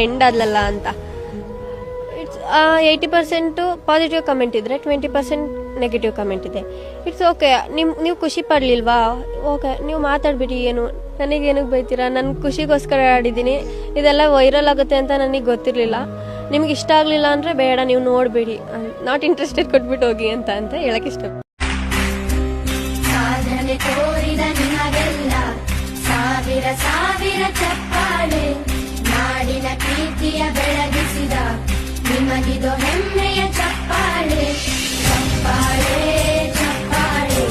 End ಆದ್ಲಲ್ಲ ಅಂತ. It's 80% positive comment ಇದ್ರೆ 20% negative comment ಇದೆ. It's okay. ನೀವು ಖುಷಿ ಪಡ್ಲಿಲ್ವಾ? ಓಕೆ, ನೀವು ಮಾತಾಡ್ಬಿಡಿ. ಏನು ನನಗೇನಕ್ಕೆ ಬೈತೀರಾ? ನನ್ನ ಖುಷಿಗೋಸ್ಕರ ಆಡಿದ್ದೀನಿ. ಇದೆಲ್ಲ ವೈರಲ್ ಆಗುತ್ತೆ ಅಂತ ನನಗೆ ಗೊತ್ತಿರಲಿಲ್ಲ. ನಿಮ್ಗೆ ಇಷ್ಟ ಆಗಲಿಲ್ಲ ಅಂದರೆ ಬೇಡ, ನೀವು ನೋಡಬೇಡಿ, ನಾಟ್ ಇಂಟ್ರೆಸ್ಟೆಡ್ ಕೊಟ್ಬಿಟ್ಟು ಹೋಗಿ ಅಂತ ಹೇಳಕ್ಕೆ ಇಷ್ಟ. ಸಾವಿರ ಸಾವಿರ ಚಪ್ಪಾಳೆ ನಾಡಿನ ಪ್ರೀತಿಯ ಬೆಳಗಿಸಿದ ನಿಮಗಿದು ಹೆಮ್ಮೆಯ ಚಪ್ಪಾಳೆ ಚಪ್ಪಾಳೆ ಚಪ್ಪಾಳೆ.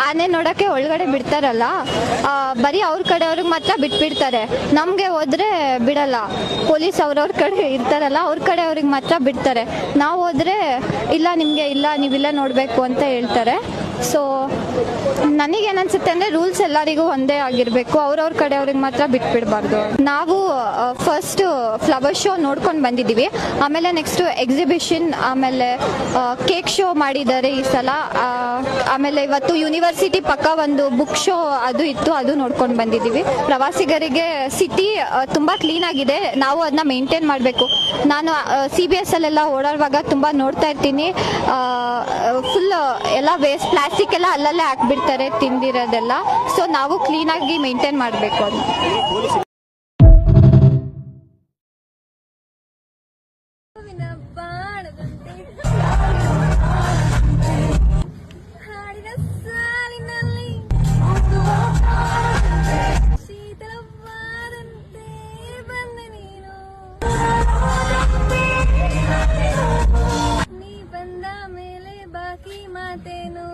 ಆನೆ ನೋಡಕ್ಕೆ ಒಳಗಡೆ ಬಿಡ್ತಾರಲ್ಲ, ಬರೀ ಅವ್ರ ಕಡೆಯವ್ರಿಗೆ ಮಾತ್ರ ಬಿಟ್ಬಿಡ್ತಾರೆ. ನಮಗೆ ಹೋದ್ರೆ ಬಿಡಲ್ಲ. ಪೊಲೀಸ್ ಅವ್ರವ್ರ ಕಡೆ ಇರ್ತಾರಲ್ಲ, ಅವ್ರ ಕಡೆ ಅವ್ರಿಗೆ ಮಾತ್ರ ಬಿಡ್ತಾರೆ. ನಾವು ಹೋದ್ರೆ ಇಲ್ಲ, ನಿಮಗೆ ಇಲ್ಲ, ನೀವಿಲ್ಲ ನೋಡಬೇಕು ಅಂತ ಹೇಳ್ತಾರೆ. ಸೊ ನನಗೇನನ್ಸುತ್ತೆ ಅಂದರೆ ರೂಲ್ಸ್ ಎಲ್ಲರಿಗೂ ಒಂದೇ ಆಗಿರಬೇಕು. ಅವ್ರವ್ರ ಕಡೆ ಅವ್ರಿಗೆ ಮಾತ್ರ ಬಿಟ್ಬಿಡಬಾರ್ದು. ನಾವು ಫಸ್ಟ್ ಫ್ಲವರ್ ಶೋ ನೋಡ್ಕೊಂಡು ಬಂದಿದ್ದೀವಿ. ಆಮೇಲೆ ನೆಕ್ಸ್ಟು ಎಕ್ಸಿಬಿಷನ್, ಆಮೇಲೆ ಕೇಕ್ ಶೋ ಮಾಡಿದ್ದಾರೆ ಈ ಸಲ. ಆಮೇಲೆ ಇವತ್ತು ಯೂನಿವರ್ಸಿಟಿ ಪಕ್ಕ ಒಂದು ಬುಕ್ ಶೋ ಅದು ಇತ್ತು, ಅದು ನೋಡ್ಕೊಂಡು ಬಂದಿದ್ದೀವಿ. ಪ್ರವಾಸಿಗರಿಗೆ ಸಿಟಿ ತುಂಬ ಕ್ಲೀನಾಗಿದೆ, ನಾವು ಅದನ್ನ ಮೇಂಟೈನ್ ಮಾಡಬೇಕು. ನಾನು CBS ಅಲ್ಲೆಲ್ಲ ಓಡಾಡುವಾಗ ತುಂಬ ನೋಡ್ತಾ ಇರ್ತೀನಿ, ಫುಲ್ ಎಲ್ಲ ವೇಸ್ಟ್ ಪ್ಲಾಸ್ಟಿಕ್ ಎಲ್ಲ ಅಲ್ಲಲ್ಲೇ ಹಾಕ್ಬಿಡ್ತಾರೆ ತಿಂದಿರೋದೆಲ್ಲ. ಸೊ ನಾವು ಕ್ಲೀನಾಗಿ ಮೇಂಟೈನ್ ಮಾಡಬೇಕು ಅದು. ನೀ ಬಂದ ಮೇಲೆ ಬಾಕಿ ಮಾತೇನು.